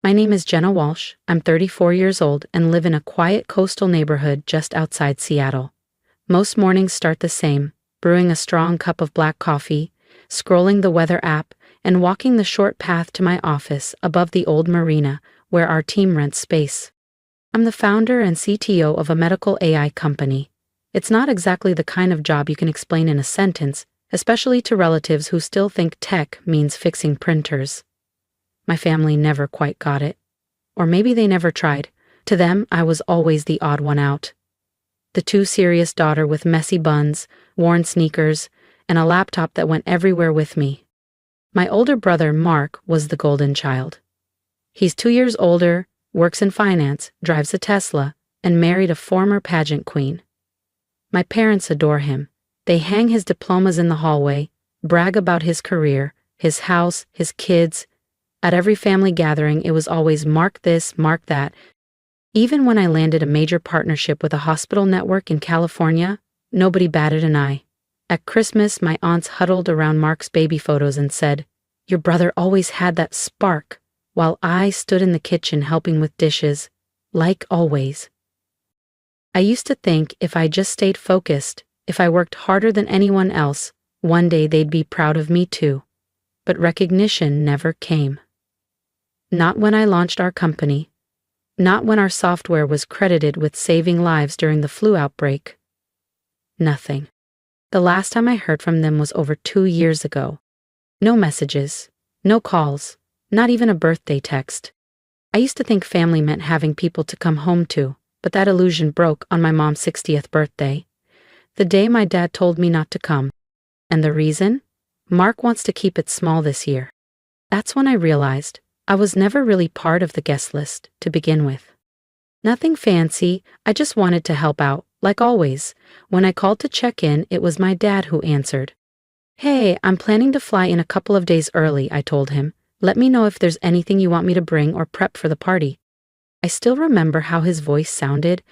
My name is Jenna Walsh. I'm 34 years old and live in a quiet coastal neighborhood just outside Seattle. Most mornings start the same, brewing a strong cup of black coffee, scrolling the weather app, and walking the short path to my office above the old marina where our team rents space. I'm the founder and CTO of a medical AI company. It's not exactly the kind of job you can explain in a sentence, especially to relatives who still think tech means fixing printers. My family never quite got it. Or maybe they never tried. To them, I was always the odd one out. The too serious daughter with messy buns, worn sneakers, and a laptop that went everywhere with me. My older brother, Mark, was the golden child. He's 2 years older, works in finance, drives a Tesla, and married a former pageant queen. My parents adore him. They hang his diplomas in the hallway, brag about his career, his house, his kids. At every family gathering, it was always mark this, mark that. Even when I landed a major partnership with a hospital network in California, nobody batted an eye. At Christmas, my aunts huddled around Mark's baby photos and said, "Your brother always had that spark," while I stood in the kitchen helping with dishes, like always. I used to think if I just stayed focused, if I worked harder than anyone else, one day they'd be proud of me too. But recognition never came. Not when I launched our company. Not when our software was credited with saving lives during the flu outbreak. Nothing. The last time I heard from them was over 2 years ago. No messages, no calls, not even a birthday text. I used to think family meant having people to come home to, but that illusion broke on my mom's 60th birthday, the day my dad told me not to come. And the reason? Mark wants to keep it small this year. That's when I realized I was never really part of the guest list to begin with. Nothing fancy, I just wanted to help out, like always. When I called to check in, it was my dad who answered. "Hey, I'm planning to fly in a couple of days early," I told him. "Let me know if there's anything you want me to bring or prep for the party." I still remember how his voice sounded.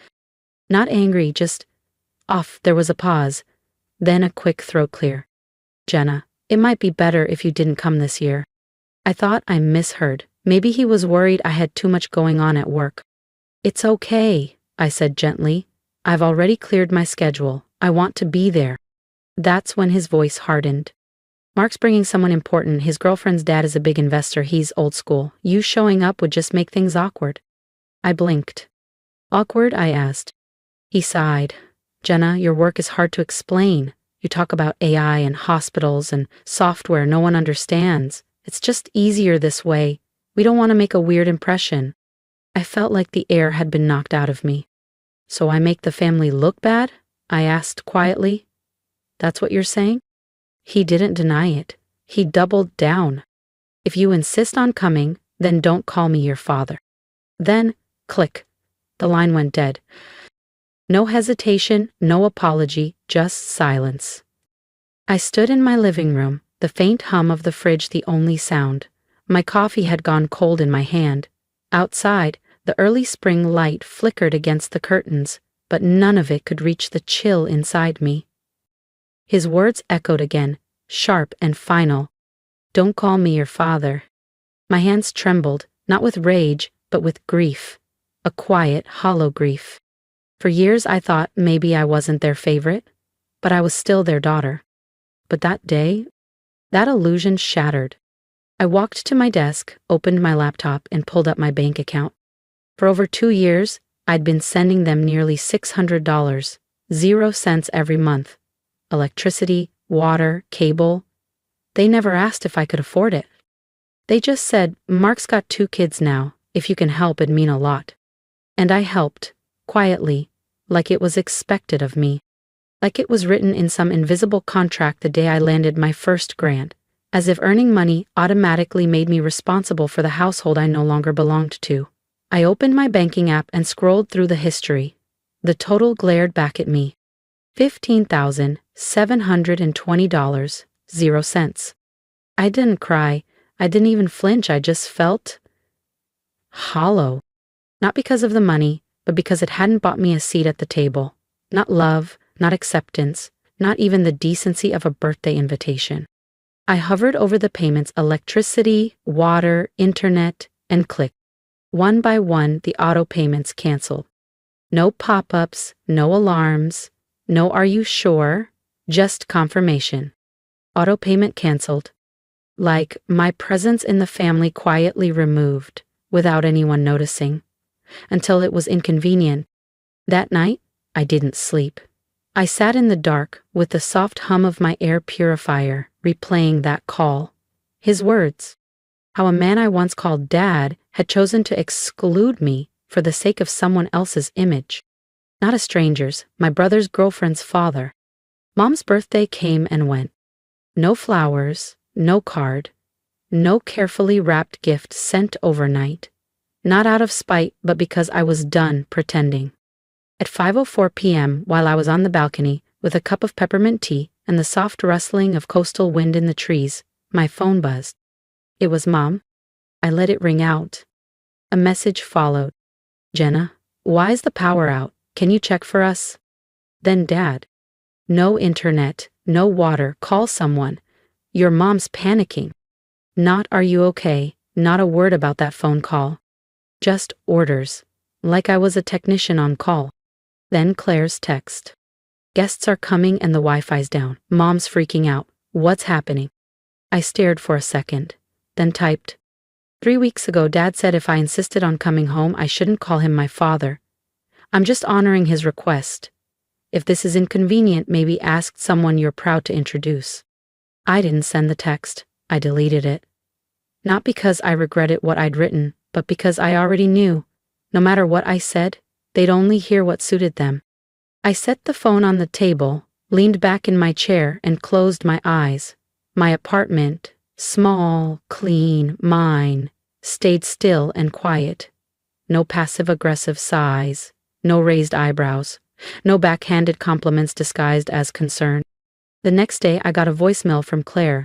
Not angry, just off. There was a pause, then a quick throat clear. "Jenna, it might be better if you didn't come this year." I thought I misheard. Maybe he was worried I had too much going on at work. "It's okay," I said gently. "I've already cleared my schedule. I want to be there." That's when his voice hardened. "Mark's bringing someone important. His girlfriend's dad is a big investor. He's old school. You showing up would just make things awkward." I blinked. "Awkward?" I asked. He sighed. "Jenna, your work is hard to explain. You talk about AI and hospitals and software no one understands. It's just easier this way. We don't want to make a weird impression." I felt like the air had been knocked out of me. "So I make the family look bad?" I asked quietly. "That's what you're saying?" He didn't deny it. He doubled down. "If you insist on coming, then don't call me your father." Then, click. The line went dead. No hesitation, no apology, just silence. I stood in my living room, the faint hum of the fridge the only sound. My coffee had gone cold in my hand. Outside, the early spring light flickered against the curtains, but none of it could reach the chill inside me. His words echoed again, sharp and final. "Don't call me your father." My hands trembled, not with rage, but with grief. A quiet, hollow grief. For years I thought maybe I wasn't their favorite, but I was still their daughter. But that day, that illusion shattered. I walked to my desk, opened my laptop, and pulled up my bank account. For over 2 years, I'd been sending them nearly $600, 0 cents every month. Electricity, water, cable. They never asked if I could afford it. They just said, "Mark's got 2 kids now. If you can help, it'd mean a lot." And I helped, quietly, like it was expected of me. Like it was written in some invisible contract the day I landed my first grant, as if earning money automatically made me responsible for the household I no longer belonged to. I opened my banking app and scrolled through the history. The total glared back at me. $15,720, 0 cents. I didn't cry. I didn't even flinch. I just felt hollow. Not because of the money, but because it hadn't bought me a seat at the table. Not love, not acceptance, not even the decency of a birthday invitation. I hovered over the payments: electricity, water, internet, and clicked. One by one, the auto payments canceled. No pop-ups, no alarms, no "are you sure?" Just confirmation. Auto payment canceled. Like my presence in the family quietly removed, without anyone noticing. Until it was inconvenient. That night, I didn't sleep. I sat in the dark with the soft hum of my air purifier, replaying that call. His words. How a man I once called Dad had chosen to exclude me for the sake of someone else's image. Not a stranger's, my brother's girlfriend's father. Mom's birthday came and went. No flowers, no card, no carefully wrapped gift sent overnight. Not out of spite, but because I was done pretending. At 5:04 p.m., while I was on the balcony, with a cup of peppermint tea and the soft rustling of coastal wind in the trees, my phone buzzed. It was Mom. I let it ring out. A message followed. "Jenna, why is the power out? Can you check for us?" Then Dad. "No internet, no water, call someone. Your mom's panicking." Not "are you okay?" Not a word about that phone call. Just orders, like I was a technician on call. Then Claire's text. "Guests are coming and the Wi-Fi's down. Mom's freaking out. What's happening?" I stared for a second, then typed. 3 weeks ago, Dad said if I insisted on coming home, I shouldn't call him my father. I'm just honoring his request. If this is inconvenient, maybe ask someone you're proud to introduce." I didn't send the text. I deleted it. Not because I regretted what I'd written, but because I already knew, no matter what I said, they'd only hear what suited them. I set the phone on the table, leaned back in my chair, and closed my eyes. My apartment, small, clean, mine, stayed still and quiet. No passive-aggressive sighs, no raised eyebrows, no backhanded compliments disguised as concern. The next day, I got a voicemail from Claire.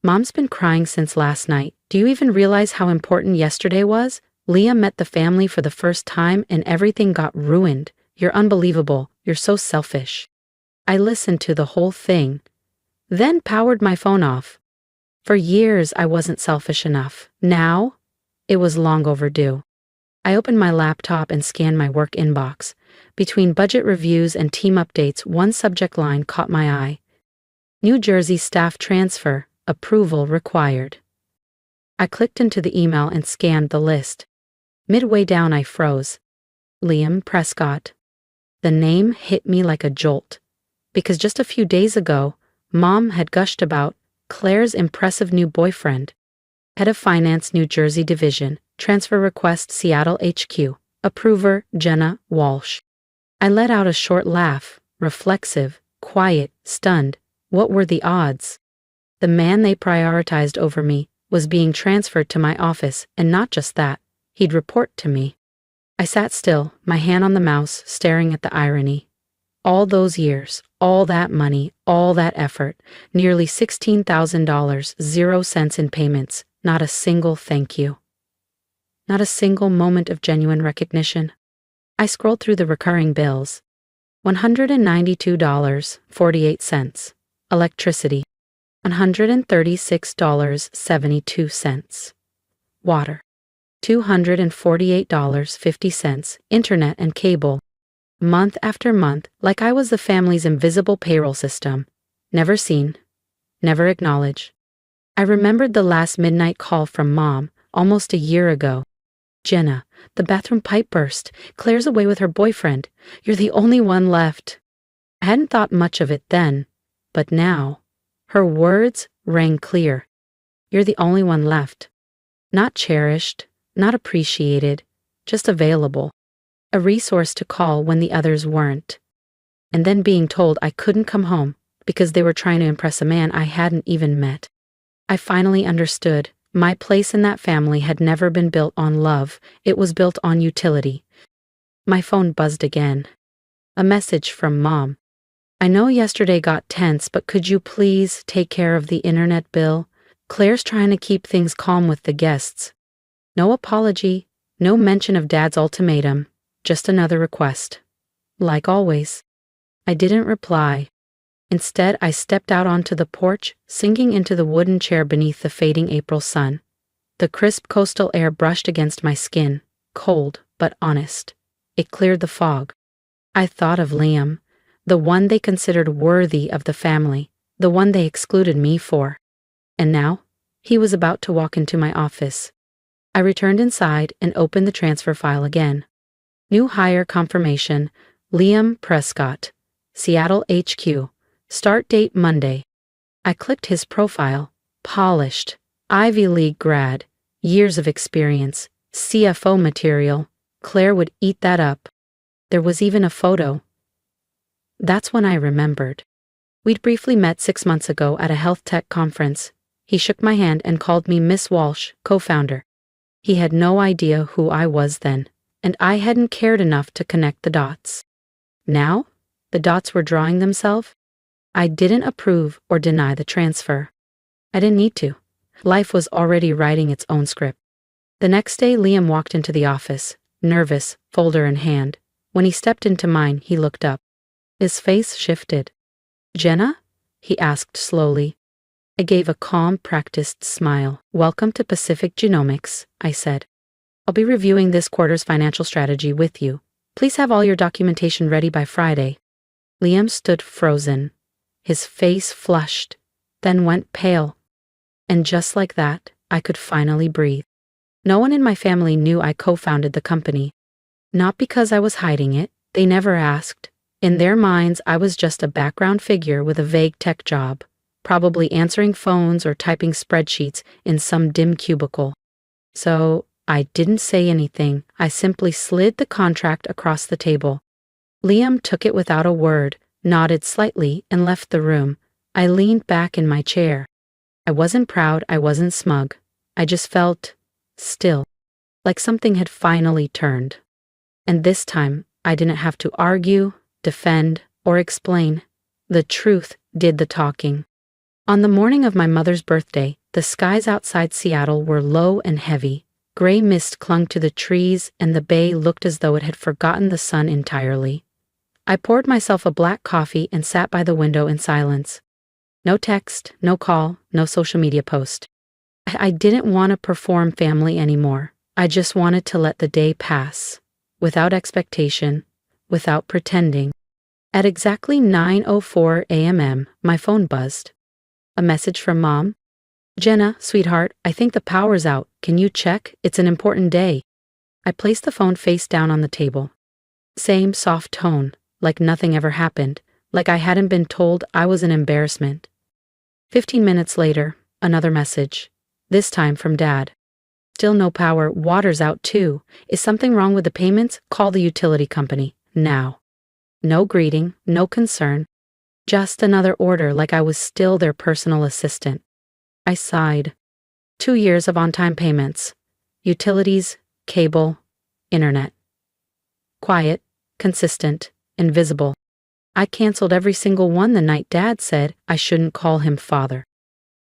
"Mom's been crying since last night. Do you even realize how important yesterday was? Leah met the family for the first time and everything got ruined. You're unbelievable. You're so selfish." I listened to the whole thing, then powered my phone off. For years, I wasn't selfish enough. Now, it was long overdue. I opened my laptop and scanned my work inbox. Between budget reviews and team updates, one subject line caught my eye. "New Jersey staff transfer, approval required." I clicked into the email and scanned the list. Midway down, I froze. Liam Prescott. The name hit me like a jolt, because just a few days ago, Mom had gushed about Claire's impressive new boyfriend. Head of Finance, New Jersey Division, transfer request Seattle HQ, approver Jenna Walsh. I let out a short laugh, reflexive, quiet, stunned. What were the odds? The man they prioritized over me was being transferred to my office, and not just that, he'd report to me. I sat still, my hand on the mouse, staring at the irony. All those years, all that money, all that effort, nearly $16,000, 0 cents in payments, not a single thank you. Not a single moment of genuine recognition. I scrolled through the recurring bills. $192.48. Electricity. $136.72. Water. $248.50. Internet and cable. Month after month, like I was the family's invisible payroll system. Never seen. Never acknowledged. I remembered the last midnight call from Mom, almost a year ago. "Jenna, the bathroom pipe burst. Claire's away with her boyfriend. You're the only one left." I hadn't thought much of it then, but now, her words rang clear. You're the only one left. Not cherished, not appreciated, just available. A resource to call when the others weren't. And then being told I couldn't come home because they were trying to impress a man I hadn't even met. I finally understood. My place in that family had never been built on love, it was built on utility. My phone buzzed again. A message from Mom. "I know yesterday got tense, but could you please take care of the internet bill? Claire's trying to keep things calm with the guests." No apology, no mention of Dad's ultimatum, just another request. Like always. I didn't reply. Instead, I stepped out onto the porch, sinking into the wooden chair beneath the fading April sun. The crisp coastal air brushed against my skin, cold, but honest. It cleared the fog. I thought of Liam, the one they considered worthy of the family, the one they excluded me for. And now, he was about to walk into my office. I returned inside and opened the transfer file again. New hire confirmation, Liam Prescott, Seattle HQ, start date Monday. I clicked his profile, polished, Ivy League grad, years of experience, CFO material. Claire would eat that up. There was even a photo. That's when I remembered. We'd briefly met 6 months ago at a health tech conference. He shook my hand and called me Miss Walsh, co-founder. He had no idea who I was then, and I hadn't cared enough to connect the dots. Now, the dots were drawing themselves. I didn't approve or deny the transfer. I didn't need to. Life was already writing its own script. The next day, Liam walked into the office, nervous, folder in hand. When he stepped into mine, he looked up. His face shifted. "Jenna?" he asked slowly. I gave a calm, practiced smile. "Welcome to Pacific Genomics," I said. "I'll be reviewing this quarter's financial strategy with you. Please have all your documentation ready by Friday." Liam stood frozen. His face flushed, then went pale. And just like that, I could finally breathe. No one in my family knew I co-founded the company. Not because I was hiding it, they never asked. In their minds, I was just a background figure with a vague tech job, probably answering phones or typing spreadsheets in some dim cubicle. So, I didn't say anything. I simply slid the contract across the table. Liam took it without a word, nodded slightly, and left the room. I leaned back in my chair. I wasn't proud, I wasn't smug. I just felt still, like something had finally turned. And this time, I didn't have to argue, defend, or explain. The truth did the talking. On the morning of my mother's birthday, the skies outside Seattle were low and heavy. Gray mist clung to the trees, and the bay looked as though it had forgotten the sun entirely. I poured myself a black coffee and sat by the window in silence. No text, no call, no social media post. I didn't want to perform family anymore. I just wanted to let the day pass, without expectation, without pretending. At exactly 9:04 a.m., my phone buzzed. A message from Mom. "Jenna, sweetheart, I think the power's out. Can you check? It's an important day." I placed the phone face down on the table. Same soft tone, like nothing ever happened, like I hadn't been told I was an embarrassment. 15 minutes later, another message, this time from Dad. "Still no power, water's out too. Is something wrong with the payments? Call the utility company, now." No greeting, no concern. Just another order like I was still their personal assistant. I sighed. 2 years of on-time payments. Utilities, cable, internet. Quiet, consistent, invisible. I canceled every single one the night Dad said I shouldn't call him father.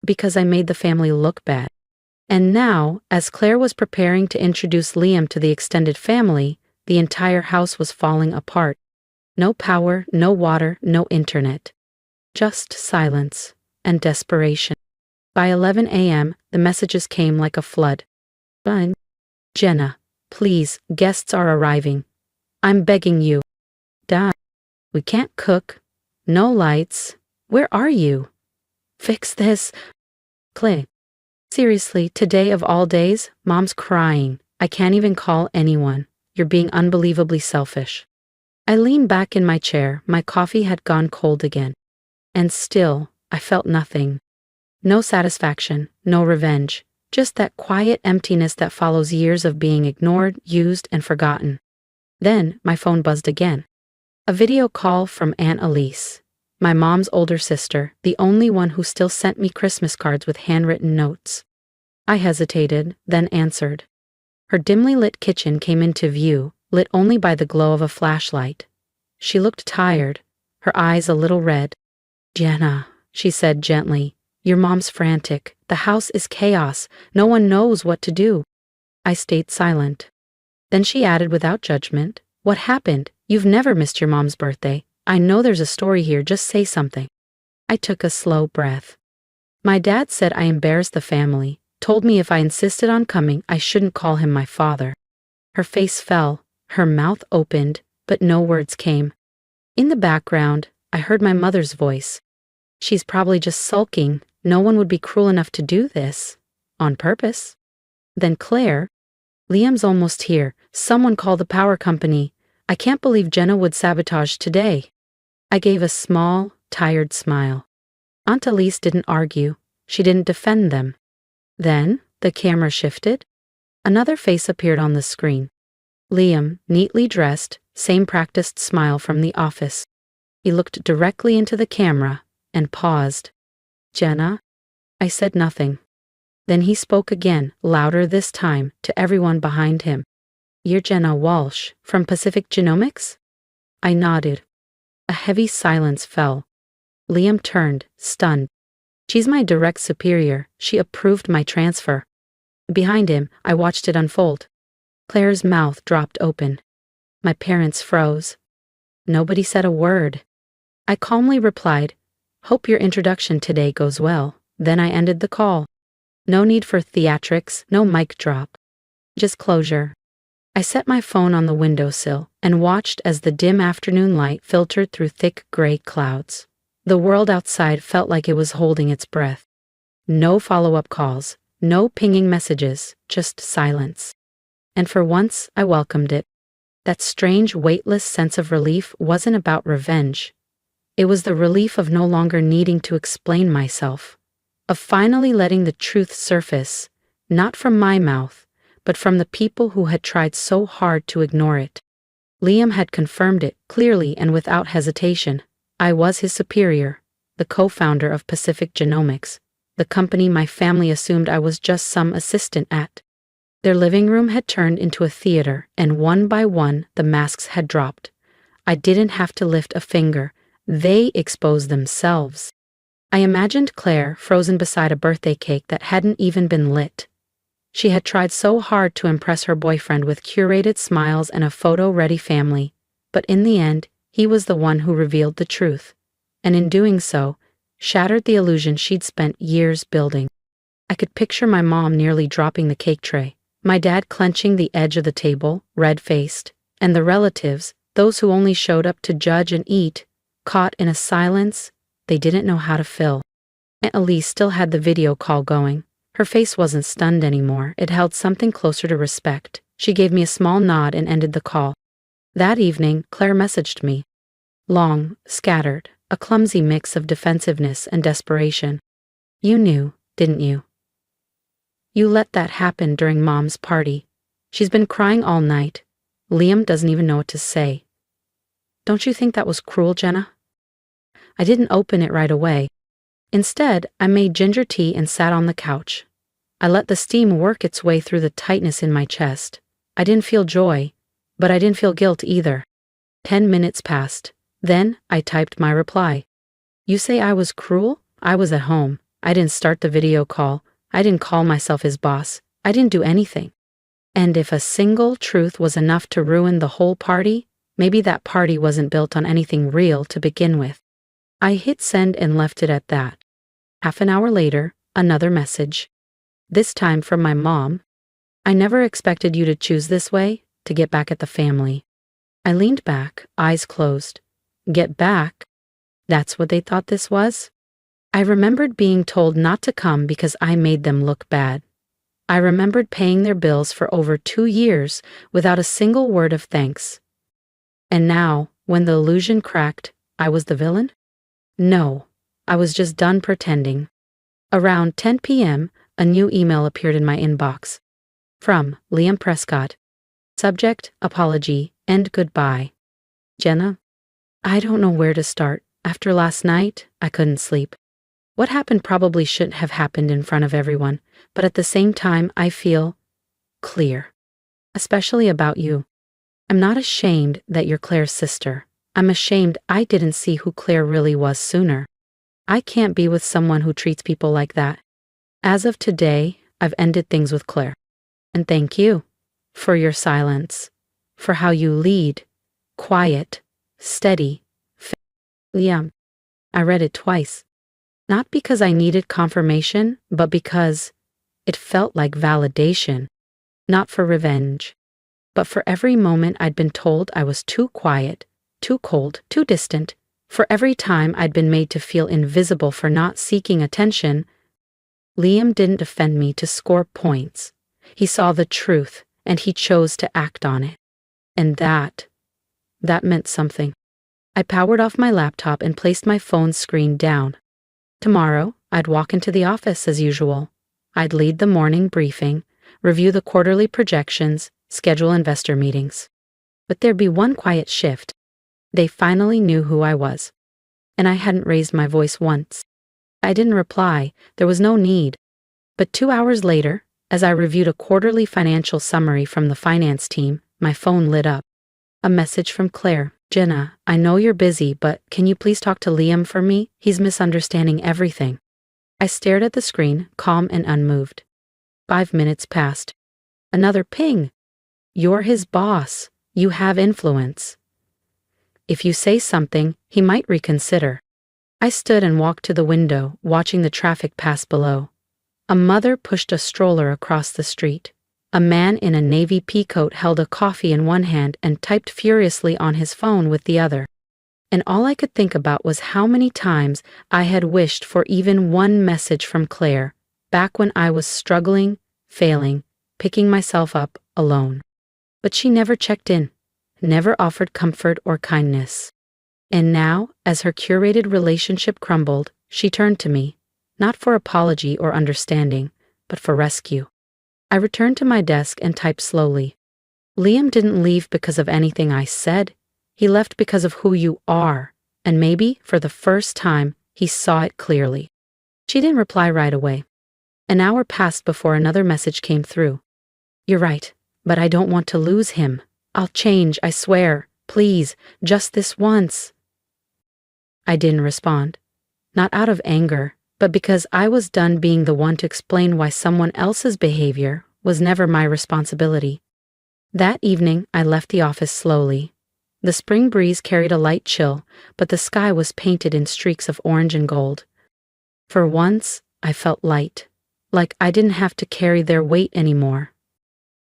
Because I made the family look bad. And now, as Claire was preparing to introduce Liam to the extended family, the entire house was falling apart. No power, no water, no internet. Just silence and desperation. By 11 a.m., the messages came like a flood. "Fine. Jenna, please, guests are arriving. I'm begging you. Dad, we can't cook. No lights. Where are you? Fix this. Clay. Seriously, today of all days, Mom's crying. I can't even call anyone. You're being unbelievably selfish." I leaned back in my chair. My coffee had gone cold again. And still, I felt nothing. No satisfaction, no revenge, just that quiet emptiness that follows years of being ignored, used, and forgotten. Then, my phone buzzed again. A video call from Aunt Elise, my mom's older sister, the only one who still sent me Christmas cards with handwritten notes. I hesitated, then answered. Her dimly lit kitchen came into view, lit only by the glow of a flashlight. She looked tired, her eyes a little red. "Jenna," she said gently, "your mom's frantic. The house is chaos. No one knows what to do." I stayed silent. Then she added without judgment, "What happened? You've never missed your mom's birthday. I know there's a story here, just say something." I took a slow breath. My dad said I embarrassed the family, told me if I insisted on coming, I shouldn't call him my father. Her face fell, her mouth opened, but no words came. In the background, I heard my mother's voice. She's probably just sulking. No one would be cruel enough to do this. On purpose. Then Claire. Liam's almost here. Someone call the power company. I can't believe Jenna would sabotage today. I gave a small, tired smile. Aunt Elise didn't argue. She didn't defend them. Then, the camera shifted. Another face appeared on the screen. Liam, neatly dressed, same practiced smile from the office. He looked directly into the camera and paused. Jenna? I said nothing. Then he spoke again, louder this time, to everyone behind him. You're Jenna Walsh, from Pacific Genomics? I nodded. A heavy silence fell. Liam turned, stunned. She's my direct superior. She approved my transfer. Behind him, I watched it unfold. Claire's mouth dropped open. My parents froze. Nobody said a word. I calmly replied, "Hope your introduction today goes well." Then I ended the call. No need for theatrics, no mic drop. Just closure. I set my phone on the windowsill and watched as the dim afternoon light filtered through thick gray clouds. The world outside felt like it was holding its breath. No follow-up calls, no pinging messages, just silence. And for once, I welcomed it. That strange, weightless sense of relief wasn't about revenge. It was the relief of no longer needing to explain myself, of finally letting the truth surface, not from my mouth, but from the people who had tried so hard to ignore it. Liam had confirmed it clearly and without hesitation. I was his superior, the co-founder of Pacific Genomics, the company my family assumed I was just some assistant at. Their living room had turned into a theater, and one by one the masks had dropped. I didn't have to lift a finger. They exposed themselves. I imagined Claire frozen beside a birthday cake that hadn't even been lit. She had tried so hard to impress her boyfriend with curated smiles and a photo-ready family, but in the end, he was the one who revealed the truth, and in doing so, shattered the illusion she'd spent years building. I could picture my mom nearly dropping the cake tray, my dad clenching the edge of the table, red-faced, and the relatives, those who only showed up to judge and eat, caught in a silence they didn't know how to fill. Aunt Elise still had the video call going. Her face wasn't stunned anymore. It held something closer to respect. She gave me a small nod and ended the call. That evening, Claire messaged me. Long, scattered, a clumsy mix of defensiveness and desperation. You knew, didn't you? You let that happen during Mom's party. She's been crying all night. Liam doesn't even know what to say. Don't you think that was cruel, Jenna? I didn't open it right away. Instead, I made ginger tea and sat on the couch. I let the steam work its way through the tightness in my chest. I didn't feel joy, but I didn't feel guilt either. 10 minutes passed. Then, I typed my reply. You say I was cruel? I was at home. I didn't start the video call. I didn't call myself his boss. I didn't do anything. And if a single truth was enough to ruin the whole party, maybe that party wasn't built on anything real to begin with. I hit send and left it at that. Half an hour later, another message. This time from my mom. I never expected you to choose this way, to get back at the family. I leaned back, eyes closed. Get back? That's what they thought this was? I remembered being told not to come because I made them look bad. I remembered paying their bills for over 2 years without a single word of thanks. And now, when the illusion cracked, I was the villain? No, I was just done pretending. Around 10 p.m., a new email appeared in my inbox. From Liam Prescott. Subject, apology, and goodbye. Jenna, I don't know where to start. After last night, I couldn't sleep. What happened probably shouldn't have happened in front of everyone, but at the same time, I feel clear. Especially about you. I'm not ashamed that you're Claire's sister. I'm ashamed I didn't see who Claire really was sooner. I can't be with someone who treats people like that. As of today, I've ended things with Claire. And thank you for your silence, for how you lead, quiet, steady. Liam, I read it twice. Not because I needed confirmation, but because it felt like validation, not for revenge, But for every moment I'd been told I was too quiet, too cold, too distant, for every time I'd been made to feel invisible for not seeking attention, Liam didn't defend me to score points. He saw the truth, and he chose to act on it. And that meant something. I powered off my laptop and placed my phone's screen down. Tomorrow, I'd walk into the office as usual. I'd lead the morning briefing, review the quarterly projections, schedule investor meetings. But there'd be one quiet shift. They finally knew who I was. And I hadn't raised my voice once. I didn't reply, there was no need. But 2 hours later, as I reviewed a quarterly financial summary from the finance team, my phone lit up. A message from Claire. "Jenna, I know you're busy, but can you please talk to Liam for me? He's misunderstanding everything." I stared at the screen, calm and unmoved. 5 minutes passed. Another ping. "You're his boss. You have influence. If you say something, he might reconsider." I stood and walked to the window, watching the traffic pass below. A mother pushed a stroller across the street. A man in a navy peacoat held a coffee in one hand and typed furiously on his phone with the other. And all I could think about was how many times I had wished for even one message from Claire, back when I was struggling, failing, picking myself up alone. But she never checked in, never offered comfort or kindness. And now, as her curated relationship crumbled, she turned to me, not for apology or understanding, but for rescue. I returned to my desk and typed slowly. "Liam didn't leave because of anything I said. He left because of who you are, and maybe, for the first time, he saw it clearly." She didn't reply right away. An hour passed before another message came through. "You're right, but I don't want to lose him. I'll change, I swear. Please, just this once." I didn't respond. Not out of anger, but because I was done being the one to explain why someone else's behavior was never my responsibility. That evening, I left the office slowly. The spring breeze carried a light chill, but the sky was painted in streaks of orange and gold. For once, I felt light, like I didn't have to carry their weight anymore.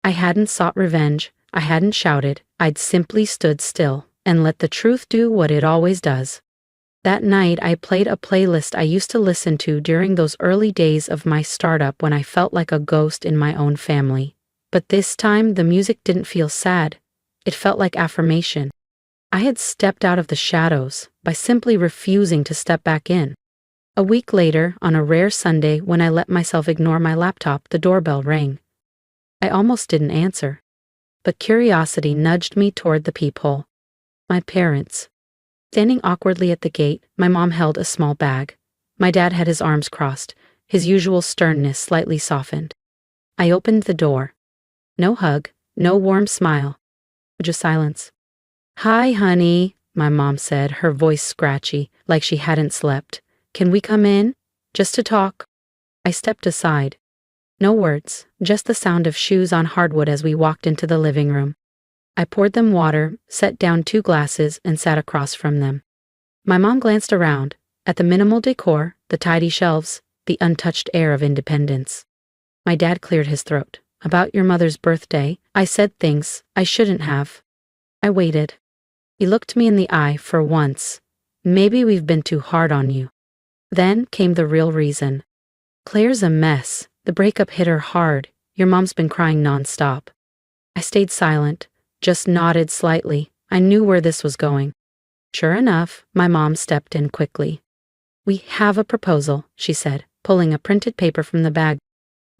I hadn't sought revenge, I hadn't shouted, I'd simply stood still and let the truth do what it always does. That night, I played a playlist I used to listen to during those early days of my startup when I felt like a ghost in my own family. But this time, the music didn't feel sad. It felt like affirmation. I had stepped out of the shadows by simply refusing to step back in. A week later, on a rare Sunday when I let myself ignore my laptop, the doorbell rang. I almost didn't answer. But curiosity nudged me toward the peephole. My parents. Standing awkwardly at the gate, my mom held a small bag. My dad had his arms crossed, his usual sternness slightly softened. I opened the door. No hug, no warm smile. Just silence. "Hi, honey," my mom said, her voice scratchy, like she hadn't slept. "Can we come in? Just to talk?" I stepped aside. No words, just the sound of shoes on hardwood as we walked into the living room. I poured them water, set down 2 glasses, and sat across from them. My mom glanced around, at the minimal decor, the tidy shelves, the untouched air of independence. My dad cleared his throat. "About your mother's birthday, I said things I shouldn't have." I waited. He looked me in the eye for once. "Maybe we've been too hard on you." Then came the real reason. "Claire's a mess. The breakup hit her hard. Your mom's been crying nonstop." I stayed silent. Just nodded slightly. I knew where this was going. Sure enough, my mom stepped in quickly. "We have a proposal," she said, pulling a printed paper from the bag.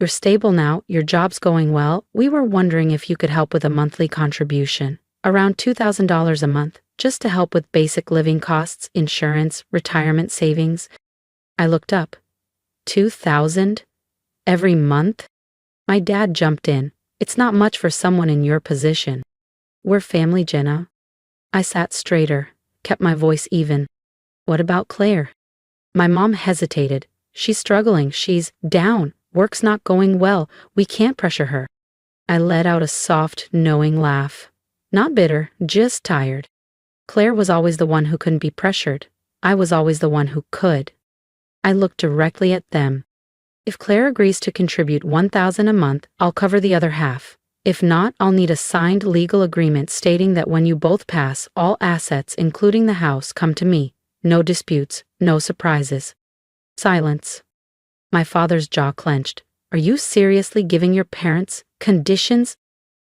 "You're stable now, your job's going well. We were wondering if you could help with a monthly contribution, around $2,000 a month, just to help with basic living costs, insurance, retirement savings." I looked up. 2,000? Every month? My dad jumped in. "It's not much for someone in your position. We're family, Jenna." I sat straighter, kept my voice even. "What about Claire?" My mom hesitated. "She's struggling, she's down, work's not going well, we can't pressure her." I let out a soft, knowing laugh. Not bitter, just tired. Claire was always the one who couldn't be pressured. I was always the one who could. I looked directly at them. "If Claire agrees to contribute $1,000 a month, I'll cover the other half. If not, I'll need a signed legal agreement stating that when you both pass, all assets, including the house, come to me. No disputes, no surprises. Silence. My father's jaw clenched. Are you seriously giving your parents conditions?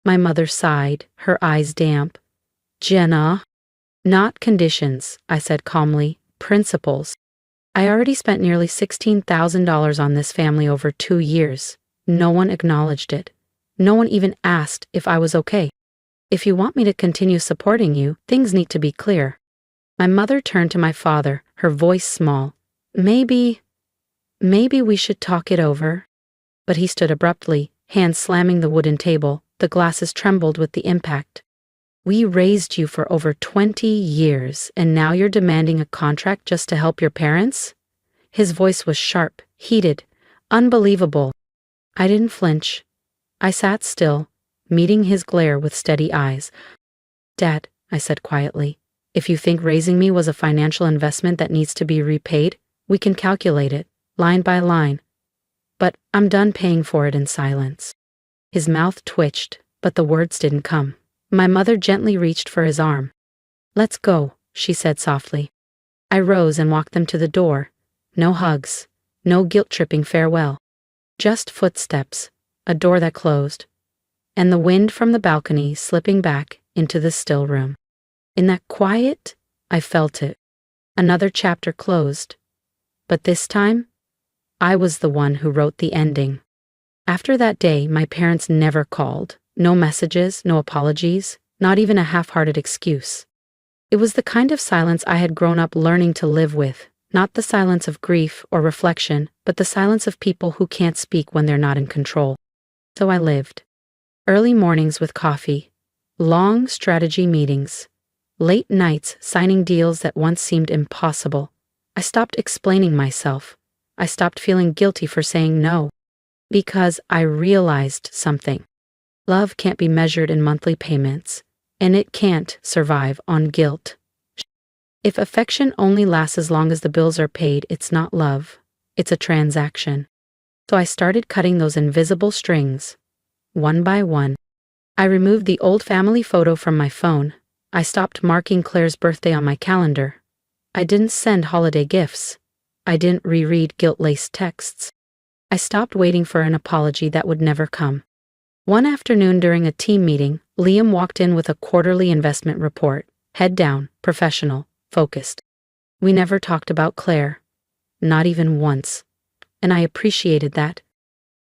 My mother sighed, her eyes damp. Jenna. Not conditions, I said calmly, principles. I already spent nearly $16,000 on this family over 2 years. No one acknowledged it. No one even asked if I was okay. If you want me to continue supporting you, things need to be clear. My mother turned to my father, her voice small. Maybe we should talk it over. But he stood abruptly, hands slamming the wooden table. The glasses trembled with the impact. We raised you for over 20 years, and now you're demanding a contract just to help your parents? His voice was sharp, heated, unbelievable. I didn't flinch. I sat still, meeting his glare with steady eyes. Dad, I said quietly, if you think raising me was a financial investment that needs to be repaid, we can calculate it, line by line. But I'm done paying for it in silence. His mouth twitched, but the words didn't come. My mother gently reached for his arm. Let's go, she said softly. I rose and walked them to the door. No hugs, no guilt-tripping farewell. Just footsteps, a door that closed, and the wind from the balcony slipping back into the still room. In that quiet, I felt it. Another chapter closed. But this time, I was the one who wrote the ending. After that day, my parents never called. No messages, no apologies, not even a half-hearted excuse. It was the kind of silence I had grown up learning to live with, not the silence of grief or reflection, but the silence of people who can't speak when they're not in control. So I lived. Early mornings with coffee, long strategy meetings, late nights signing deals that once seemed impossible. I stopped explaining myself. I stopped feeling guilty for saying no. Because I realized something. Love can't be measured in monthly payments, and it can't survive on guilt. If affection only lasts as long as the bills are paid, it's not love, it's a transaction. So I started cutting those invisible strings, one by one. I removed the old family photo from my phone. I stopped marking Claire's birthday on my calendar. I didn't send holiday gifts. I didn't reread guilt-laced texts. I stopped waiting for an apology that would never come. One afternoon during a team meeting, Liam walked in with a quarterly investment report, head down, professional, focused. We never talked about Claire, not even once, and I appreciated that.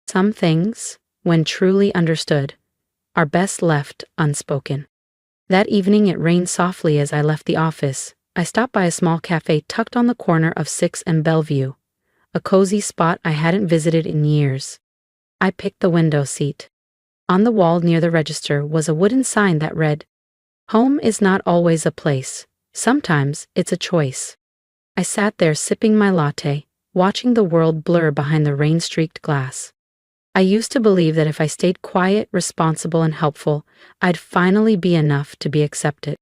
Some things, when truly understood, are best left unspoken. That evening it rained softly as I left the office. I stopped by a small cafe tucked on the corner of 6th and Bellevue, a cozy spot I hadn't visited in years. I picked the window seat. On the wall near the register was a wooden sign that read, "Home is not always a place. Sometimes it's a choice." I sat there sipping my latte, watching the world blur behind the rain-streaked glass. I used to believe that if I stayed quiet, responsible, and helpful, I'd finally be enough to be accepted.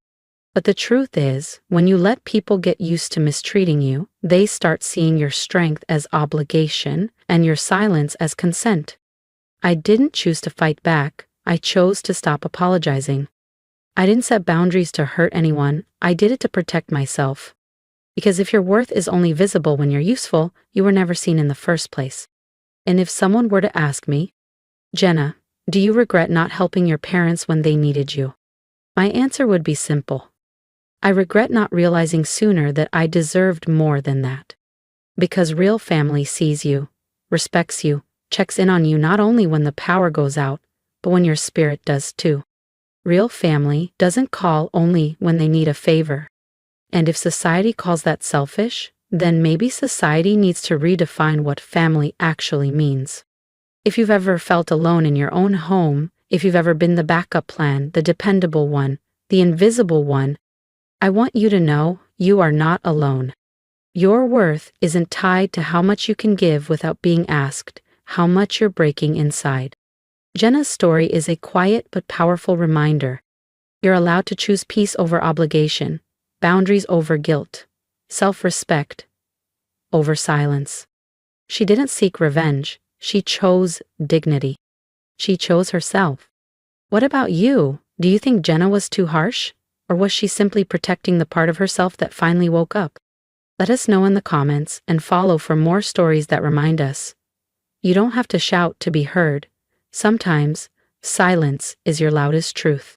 But the truth is, when you let people get used to mistreating you, they start seeing your strength as obligation and your silence as consent. I didn't choose to fight back. I chose to stop apologizing. I didn't set boundaries to hurt anyone. I did it to protect myself. Because if your worth is only visible when you're useful, you were never seen in the first place. And if someone were to ask me, Jenna, do you regret not helping your parents when they needed you? My answer would be simple. I regret not realizing sooner that I deserved more than that. Because real family sees you, respects you, checks in on you not only when the power goes out, but when your spirit does too. Real family doesn't call only when they need a favor. And if society calls that selfish, then maybe society needs to redefine what family actually means. If you've ever felt alone in your own home, if you've ever been the backup plan, the dependable one, the invisible one, I want you to know you are not alone. Your worth isn't tied to how much you can give without being asked, how much you're breaking inside. Jenna's story is a quiet but powerful reminder. You're allowed to choose peace over obligation, boundaries over guilt, self-respect over silence. She didn't seek revenge. She chose dignity. She chose herself. What about you? Do you think Jenna was too harsh? Or was she simply protecting the part of herself that finally woke up? Let us know in the comments and follow for more stories that remind us. You don't have to shout to be heard. Sometimes, silence is your loudest truth.